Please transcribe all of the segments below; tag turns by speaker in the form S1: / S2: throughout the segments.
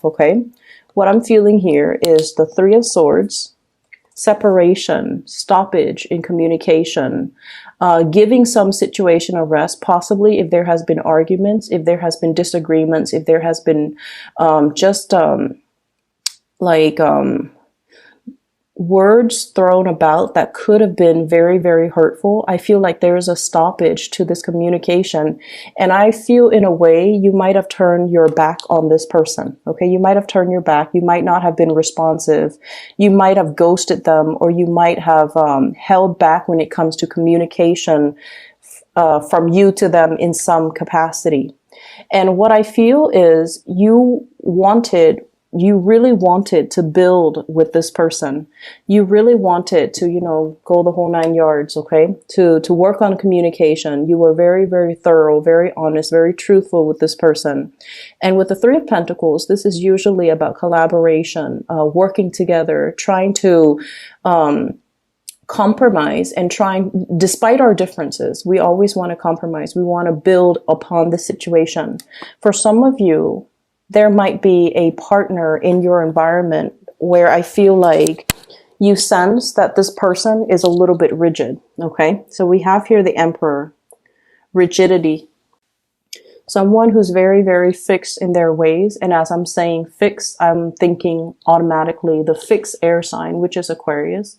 S1: Okay, what I'm feeling here is the Three of Swords, separation, stoppage in communication, giving some situation a rest, possibly if there has been arguments, if there has been disagreements, if there has been just like words thrown about that could have been very, very hurtful. I feel like there is a stoppage to this communication. And I feel in a way you might have turned your back on this person. Okay. You might have turned your back. You might not have been responsive. You might have ghosted them, or you might have held back when it comes to communication from you to them in some capacity. And what I feel is you really wanted to build with this person. You really wanted to, go the whole 9 yards, okay? To work on communication. You were very, very thorough, very honest, very truthful with this person. And with the Three of Pentacles, this is usually about collaboration, working together, trying to compromise and despite our differences, we always want to compromise. We want to build upon the situation. For some of you, there might be a partner in your environment where I feel like you sense that this person is a little bit rigid. Okay. So we have here the Emperor, rigidity, someone who's very, very fixed in their ways. And as I'm saying fixed, I'm thinking automatically the fixed air sign, which is Aquarius.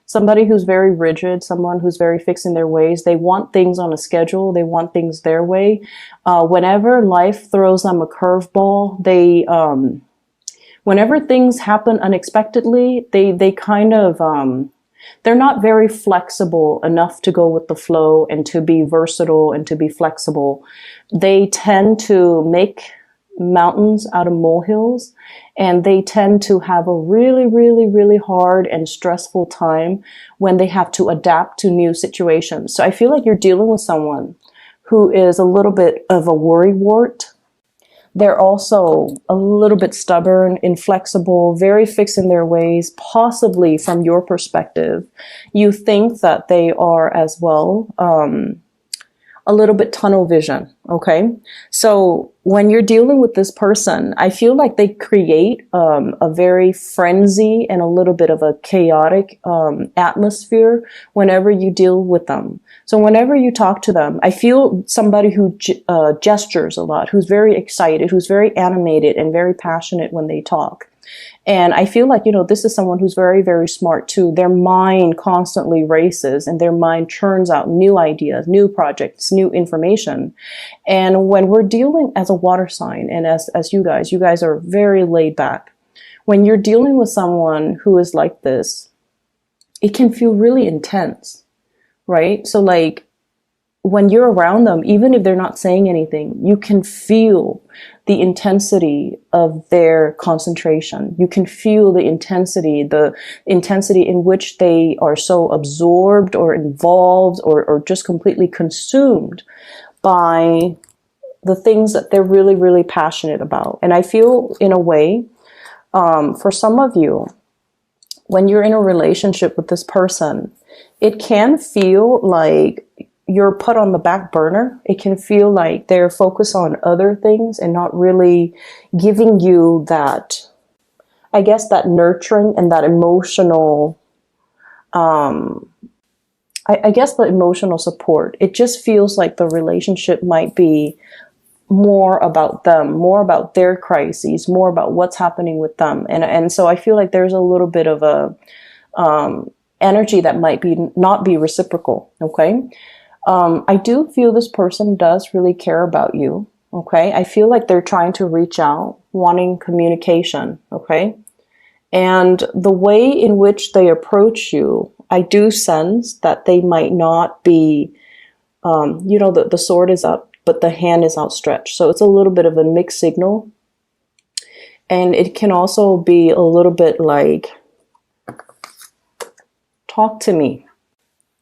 S1: Somebody who's very rigid, someone who's very fixed in their ways. They want things on a schedule. They want things their way. Whenever life throws them a curveball, whenever things happen unexpectedly, they kind of, they're not very flexible enough to go with the flow and to be versatile and to be flexible. They tend to make mountains out of molehills, and they tend to have a really, really, really hard and stressful time when they have to adapt to new situations. So I feel like you're dealing with someone who is a little bit of a worrywart. They're also a little bit stubborn, inflexible, very fixed in their ways. Possibly from your perspective, you think that they are as well, a little bit tunnel vision. Okay. So when you're dealing with this person, I feel like they create a very frenzy and a little bit of a chaotic atmosphere whenever you deal with them. So whenever you talk to them, I feel somebody who gestures a lot, who's very excited, who's very animated and very passionate when they talk. And I feel like, this is someone who's very, very smart too. Their mind constantly races and their mind churns out new ideas, new projects, new information. And when we're dealing as a water sign, and as you guys are very laid back. When you're dealing with someone who is like this, it can feel really intense, right? So like when you're around them, even if they're not saying anything, you can feel the intensity of their concentration. You can feel the intensity in which they are so absorbed or involved or just completely consumed by the things that they're really, really passionate about. And I feel in a way, for some of you, when you're in a relationship with this person, it can feel like you're put on the back burner. It can feel like they're focused on other things and not really giving you that, I guess, that nurturing and that emotional, I guess the emotional support. It just feels like the relationship might be more about them, more about their crises, more about what's happening with them. And so I feel like there's a little bit of a energy that might not be reciprocal. Okay. I do feel this person does really care about you. Okay. I feel like they're trying to reach out, wanting communication. Okay. And the way in which they approach you, I do sense that they might not be, the sword is up, but the hand is outstretched. So it's a little bit of a mixed signal. And it can also be a little bit like, talk to me.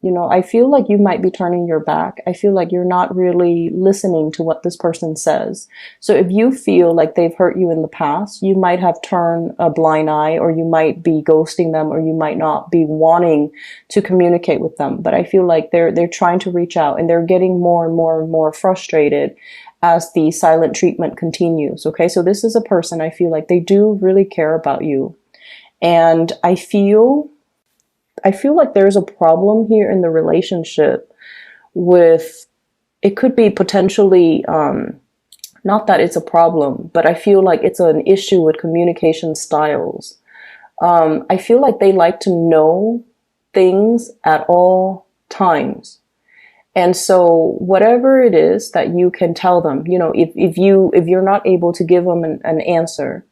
S1: You know, I feel like you might be turning your back. I feel like you're not really listening to what this person says. So if you feel like they've hurt you in the past, you might have turned a blind eye, or you might be ghosting them, or you might not be wanting to communicate with them. But I feel like they're trying to reach out, and they're getting more and more and more frustrated as the silent treatment continues. Okay. So this is a person, I feel like they do really care about you. And I feel like there's a problem here in the relationship with, it could be potentially, not that it's a problem, but I feel like it's an issue with communication styles. I feel like they like to know things at all times. And so whatever it is that you can tell them, you know, if you're not able to give them an answer,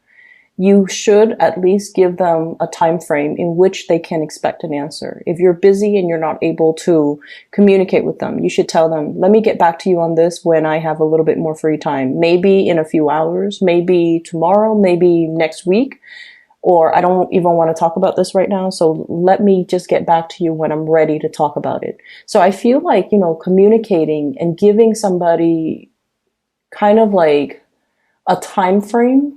S1: you should at least give them a time frame in which they can expect an answer. If you're busy and you're not able to communicate with them, you should tell them, let me get back to you on this when I have a little bit more free time. Maybe in a few hours, maybe tomorrow, maybe next week, or I don't even want to talk about this right now. So let me just get back to you when I'm ready to talk about it. So I feel like, you know, communicating and giving somebody kind of like a time frame,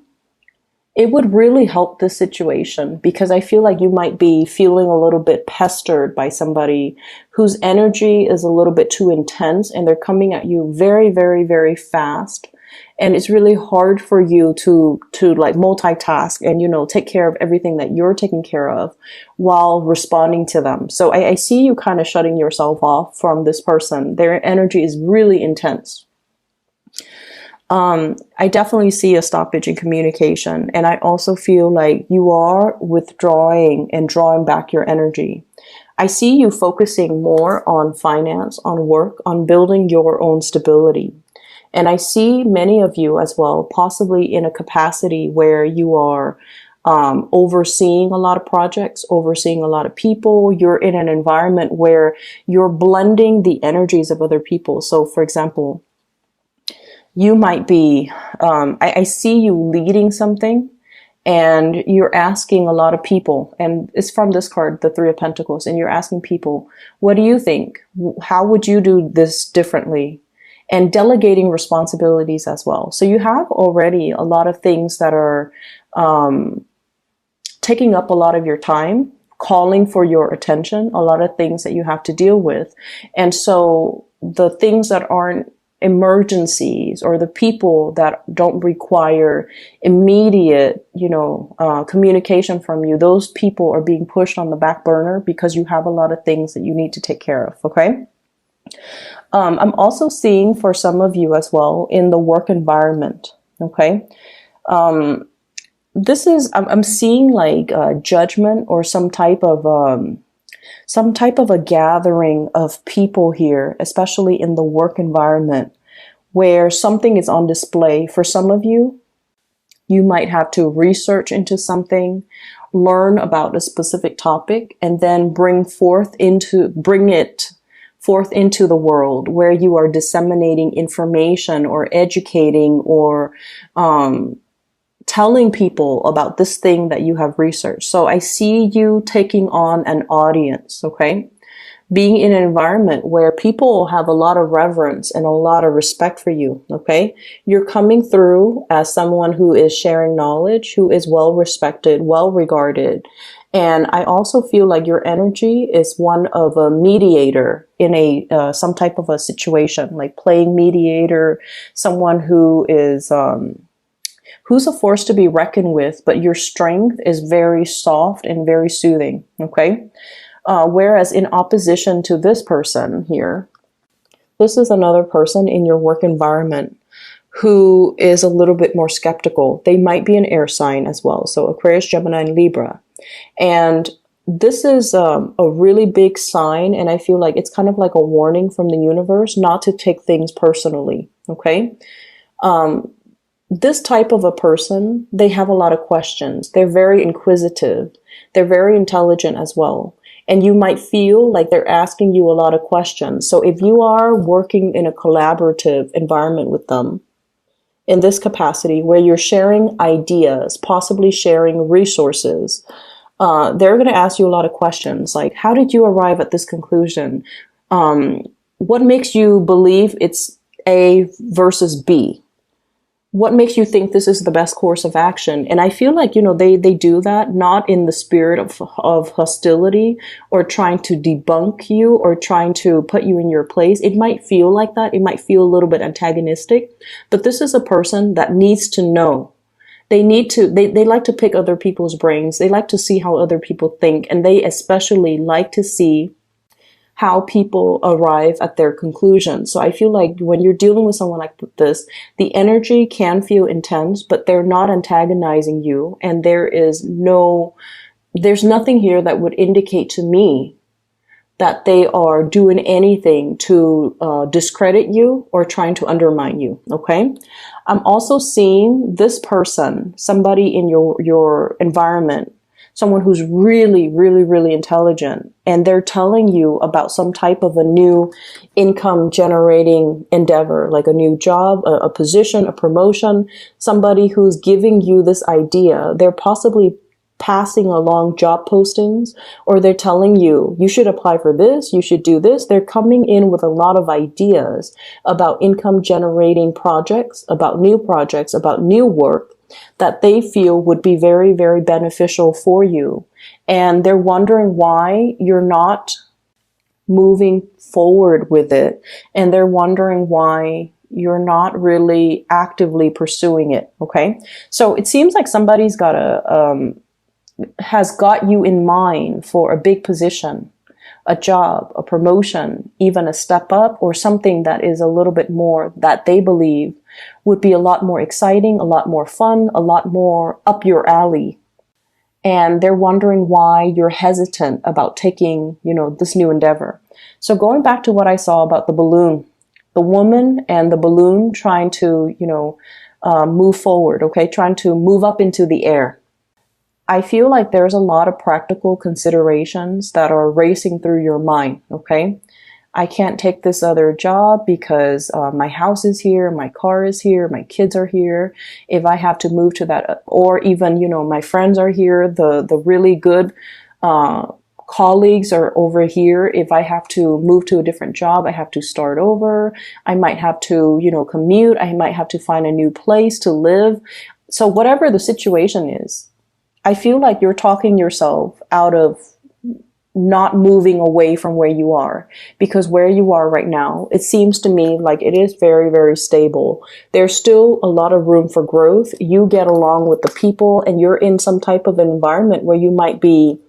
S1: it would really help this situation, because I feel like you might be feeling a little bit pestered by somebody whose energy is a little bit too intense, and they're coming at you very, very, very fast. And it's really hard for you to like multitask and, you know, take care of everything that you're taking care of while responding to them. So I see you kind of shutting yourself off from this person. Their energy is really intense. I definitely see a stoppage in communication, and I also feel like you are withdrawing and drawing back your energy. I see you focusing more on finance, on work, on building your own stability. And I see many of you as well, possibly in a capacity where you are overseeing a lot of projects, overseeing a lot of people. You're in an environment where you're blending the energies of other people. So for example, you might be, I see you leading something, and you're asking a lot of people, and it's from this card, the Three of Pentacles, and you're asking people, what do you think? How would you do this differently? And delegating responsibilities as well. So you have already a lot of things that are taking up a lot of your time, calling for your attention, a lot of things that you have to deal with. And so the things that aren't emergencies, or the people that don't require immediate, you know, communication from you, those people are being pushed on the back burner because you have a lot of things that you need to take care of. Okay. I'm also seeing for some of you as well in the work environment. Okay. This is, I'm seeing like judgment, or some type of a gathering of people here, especially in the work environment, where something is on display. For some of you, you might have to research into something, learn about a specific topic, and then bring it forth into the world, where you are disseminating information or educating or telling people about this thing that you have researched. So I see you taking on an audience, okay? Being in an environment where people have a lot of reverence and a lot of respect for you, okay? You're coming through as someone who is sharing knowledge, who is well respected, well regarded. And I also feel like your energy is one of a mediator in a some type of a situation, like playing mediator, someone who is who's a force to be reckoned with, but your strength is very soft and very soothing, okay? Whereas in opposition to this person here, this is another person in your work environment who is a little bit more skeptical. They might be an air sign as well, so Aquarius, Gemini, and Libra. And this is a really big sign, and I feel like it's kind of like a warning from the universe not to take things personally, okay? This type of a person, they have a lot of questions. They're very inquisitive. They're very intelligent as well. And you might feel like they're asking you a lot of questions. So if you are working in a collaborative environment with them, in this capacity where you're sharing ideas, possibly sharing resources, they're going to ask you a lot of questions like, how did you arrive at this conclusion? What makes you believe it's A versus B? What makes you think this is the best course of action? And I feel like, they do that not in the spirit of hostility or trying to debunk you or trying to put you in your place. It might feel like that. It might feel a little bit antagonistic, but this is a person that needs to know. They like to pick other people's brains. They like to see how other people think. And they especially like to see how people arrive at their conclusion. So I feel like when you're dealing with someone like this, the energy can feel intense, but they're not antagonizing you. And there's nothing here that would indicate to me that they are doing anything to discredit you or trying to undermine you. Okay. I'm also seeing this person, somebody in your environment, someone who's really, really, really intelligent, and they're telling you about some type of a new income generating endeavor, like a new job, a position, a promotion, somebody who's giving you this idea. They're possibly passing along job postings, or they're telling you, you should apply for this, you should do this. They're coming in with a lot of ideas about income generating projects, about new work that they feel would be very, very beneficial for you. And they're wondering why you're not moving forward with it. And they're wondering why you're not really actively pursuing it. Okay. So it seems like somebody's has got you in mind for a big position, a job, a promotion, even a step up, or something that is a little bit more that they believe would be a lot more exciting, a lot more fun, a lot more up your alley. And they're wondering why you're hesitant about taking, this new endeavor. So going back to what I saw about the balloon, the woman and the balloon trying to, move forward, okay, trying to move up into the air. I feel like there's a lot of practical considerations that are racing through your mind, okay? I can't take this other job because my house is here, my car is here, my kids are here. If I have to move to that, or even, my friends are here, the really good colleagues are over here. If I have to move to a different job, I have to start over. I might have to, commute. I might have to find a new place to live. So whatever the situation is, I feel like you're talking yourself out of not moving away from where you are, because where you are right now, it seems to me like it is very, very stable. There's still a lot of room for growth. You get along with the people, and you're in some type of environment where you might be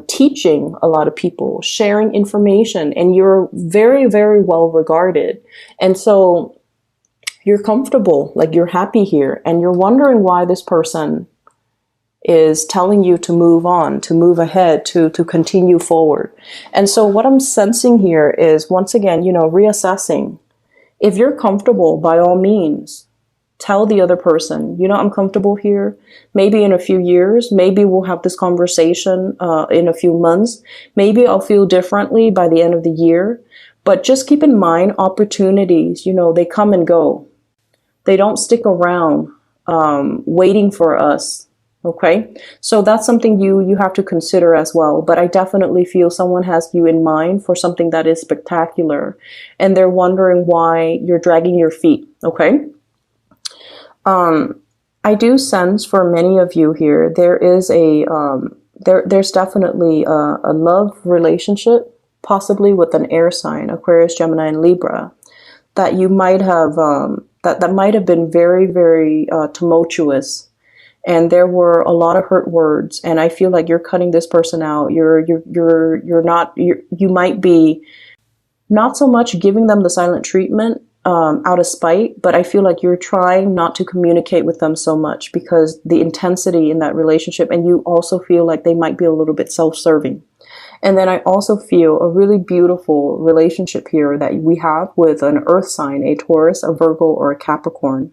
S1: teaching a lot of people, sharing information, and you're very, very well regarded. And so you're comfortable, like you're happy here, and you're wondering why this person is telling you to move on, to move ahead, to continue forward. And so what I'm sensing here is, once again, reassessing. If you're comfortable, by all means, tell the other person, I'm comfortable here. Maybe in a few years, maybe we'll have this conversation in a few months. Maybe I'll feel differently by the end of the year. But just keep in mind, opportunities, they come and go. They don't stick around waiting for us. Okay, so that's something you have to consider as well. But I definitely feel someone has you in mind for something that is spectacular, and they're wondering why you're dragging your feet. Okay, I do sense for many of you here there is there's definitely a love relationship, possibly with an air sign, Aquarius, Gemini, and Libra, that you might have that might have been very, very tumultuous. And there were a lot of hurt words, and I feel like you're cutting this person out. You might be not so much giving them the silent treatment out of spite, but I feel like you're trying not to communicate with them so much because the intensity in that relationship, and you also feel like they might be a little bit self-serving. And then I also feel a really beautiful relationship here that we have with an earth sign, a Taurus, a Virgo, or a Capricorn.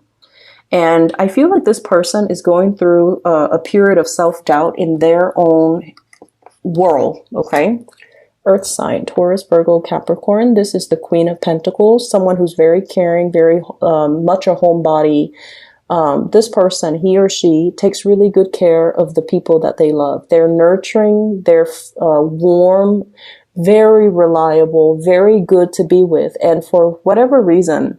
S1: And I feel like this person is going through a period of self-doubt in their own world, okay? Earth sign, Taurus, Virgo, Capricorn. This is the Queen of Pentacles, someone who's very caring, very much a homebody, This person, he or she, takes really good care of the people that they love. They're nurturing, they're warm, very reliable, very good to be with. And for whatever reason,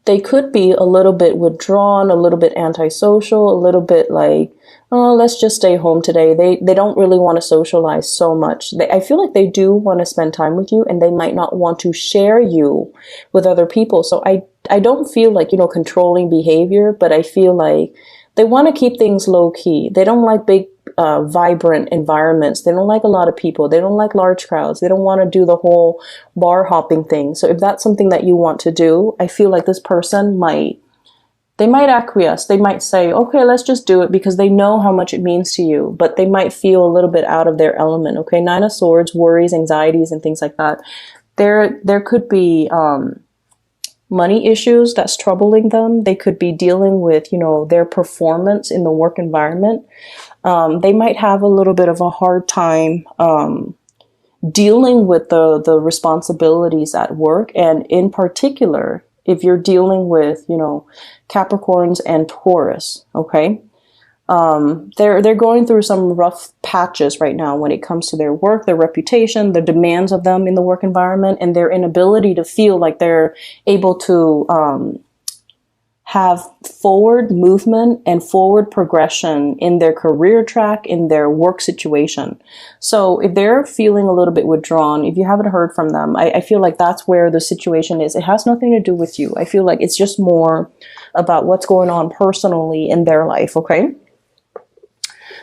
S1: they could be a little bit withdrawn, a little bit antisocial, a little bit like, oh, let's just stay home today. They don't really want to socialize so much. I feel like they do want to spend time with you, and they might not want to share you with other people. So I don't feel like, controlling behavior, but I feel like they want to keep things low key. They don't like big, vibrant environments. They don't like a lot of people. They don't like large crowds. They don't want to do the whole bar hopping thing. So if that's something that you want to do, I feel like this person might acquiesce. They might say, okay, let's just do it, because they know how much it means to you, but they might feel a little bit out of their element. Okay. 9 of Swords, worries, anxieties, and things like that. There could be, money issues that's troubling them. They could be dealing with, their performance in the work environment. They might have a little bit of a hard time, dealing with the responsibilities at work. And in particular, if you're dealing with, Capricorns and Taurus, okay? They're going through some rough patches right now when it comes to their work, their reputation, the demands of them in the work environment, and their inability to feel like they're able to have forward movement and forward progression in their career track, in their work situation. So if they're feeling a little bit withdrawn, if you haven't heard from them, I feel like that's where the situation is. It has nothing to do with you. I feel like it's just more about what's going on personally in their life, okay?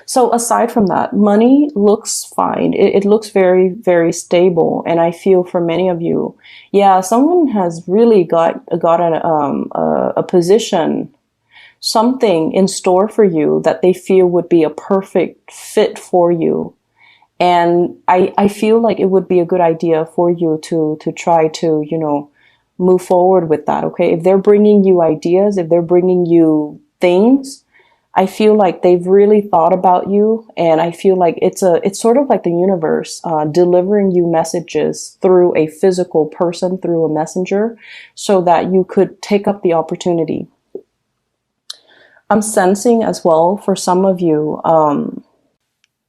S1: So aside from that, money looks fine. It looks very, very stable. And I feel for many of you, yeah, someone has really got a position, something in store for you that they feel would be a perfect fit for you. And I feel like it would be a good idea for you to try to, move forward with that. Okay. If they're bringing you ideas, if they're bringing you things, I feel like they've really thought about you, and I feel like it's sort of like the universe delivering you messages through a physical person, through a messenger, so that you could take up the opportunity. I'm sensing as well for some of you,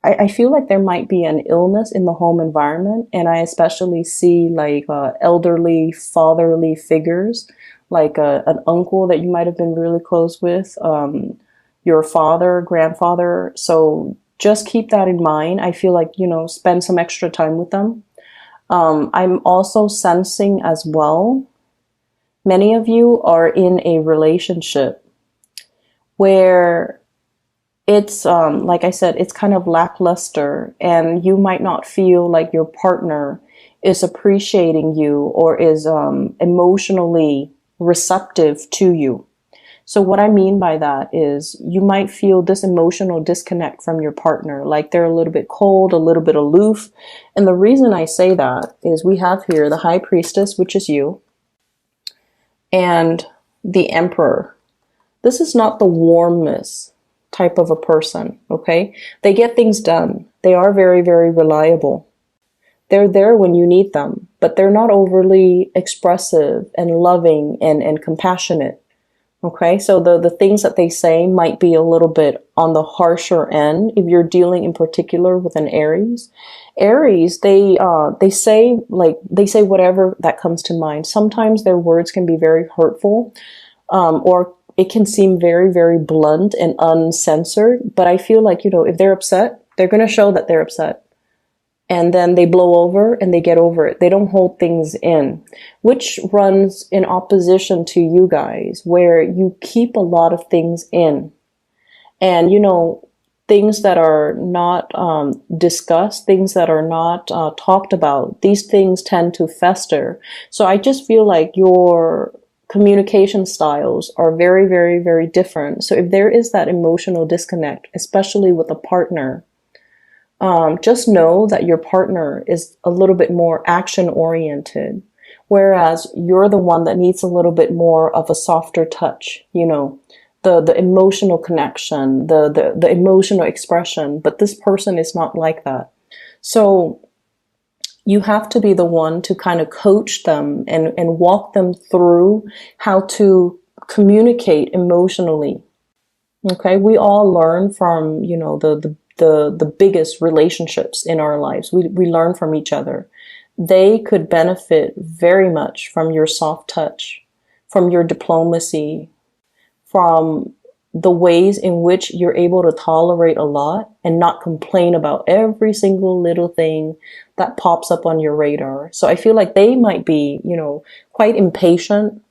S1: I feel like there might be an illness in the home environment, and I especially see like elderly, fatherly figures, like an uncle that you might have been really close with, your father, grandfather. So just keep that in mind. I feel like, spend some extra time with them. I'm also sensing as well, many of you are in a relationship where it's, like I said, it's kind of lackluster, and you might not feel like your partner is appreciating you or is emotionally receptive to you. So what I mean by that is you might feel this emotional disconnect from your partner, like they're a little bit cold, a little bit aloof. And the reason I say that is we have here the High Priestess, which is you, and the Emperor. This is not the warmness type of a person, okay? They get things done. They are very, very reliable. They're there when you need them, but they're not overly expressive and loving and compassionate. Okay, so the things that they say might be a little bit on the harsher end if you're dealing in particular with an Aries. Aries, they say whatever that comes to mind. Sometimes their words can be very hurtful, or it can seem very, very blunt and uncensored. But I feel like, if they're upset, they're going to show that they're upset. And then they blow over and they get over it. They don't hold things in, which runs in opposition to you guys, where you keep a lot of things in. And, things that are not discussed, things that are not talked about, these things tend to fester. So I just feel like your communication styles are very, very, very different. So if there is that emotional disconnect, especially with a partner, just know that your partner is a little bit more action oriented, whereas you're the one that needs a little bit more of a softer touch, the emotional connection, the emotional expression, but this person is not like that. So you have to be the one to kind of coach them and walk them through how to communicate emotionally. Okay, we all learn from, the biggest relationships in our lives. We learn from each other. They could benefit very much from your soft touch, from your diplomacy, from the ways in which you're able to tolerate a lot and not complain about every single little thing that pops up on your radar. So I feel like they might be, quite impatient,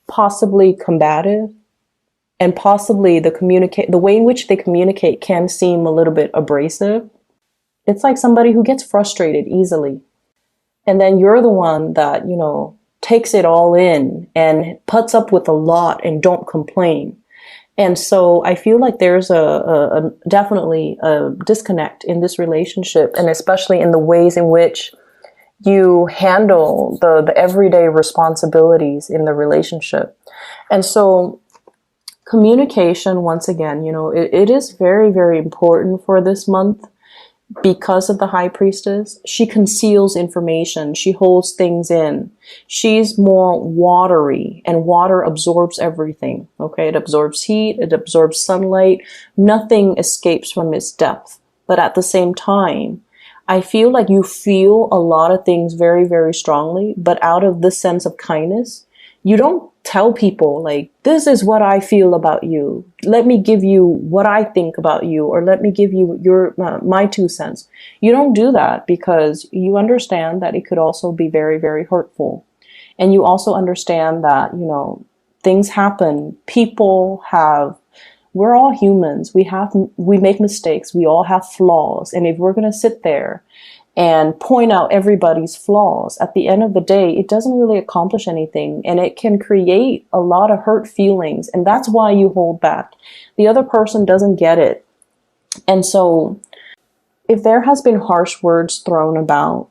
S1: possibly combative, and possibly the way in which they communicate can seem a little bit abrasive. It's like somebody who gets frustrated easily. And then you're the one that, takes it all in and puts up with a lot and don't complain. And so I feel like there's definitely a disconnect in this relationship, and especially in the ways in which you handle the everyday responsibilities in the relationship. And so communication, once again, it is very, very important for this month. Because of the High Priestess, she conceals information. She holds things in. She's more watery, and water absorbs everything. Okay, it absorbs heat, it absorbs sunlight. Nothing escapes from its depth. But at the same time, I feel like you feel a lot of things very, very strongly, but out of this sense of kindness, you don't tell people like, this is what I feel about you. Let me give you what I think about you, or let me give you my 2 cents. You don't do that because you understand that it could also be very, very hurtful. And you also understand that, things happen. We're all humans. We make mistakes. We all have flaws. And if we're going to sit there and point out everybody's flaws, at the end of the day, it doesn't really accomplish anything, and it can create a lot of hurt feelings, and that's why you hold back. The other person doesn't get it. And so if there has been harsh words thrown about,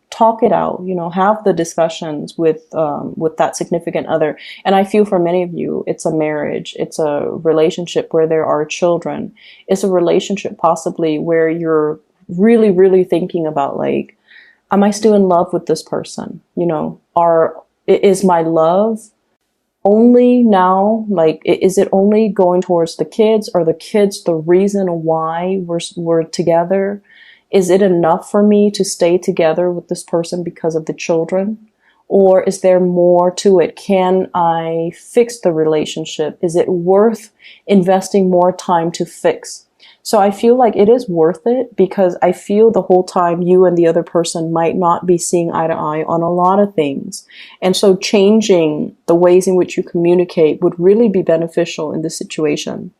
S1: talk it out, have the discussions with that significant other. And I feel for many of you, it's a marriage, it's a relationship where there are children, it's a relationship possibly where you're really, really thinking about, like, am I still in love with this person? Is my love only now, like, is it only going towards the kids? Are the kids the reason why we're together? Is it enough for me to stay together with this person because of the children? Or is there more to it? Can I fix the relationship? Is it worth investing more time to fix? So I feel like it is worth it, because I feel the whole time you and the other person might not be seeing eye to eye on a lot of things. And so changing the ways in which you communicate would really be beneficial in this situation.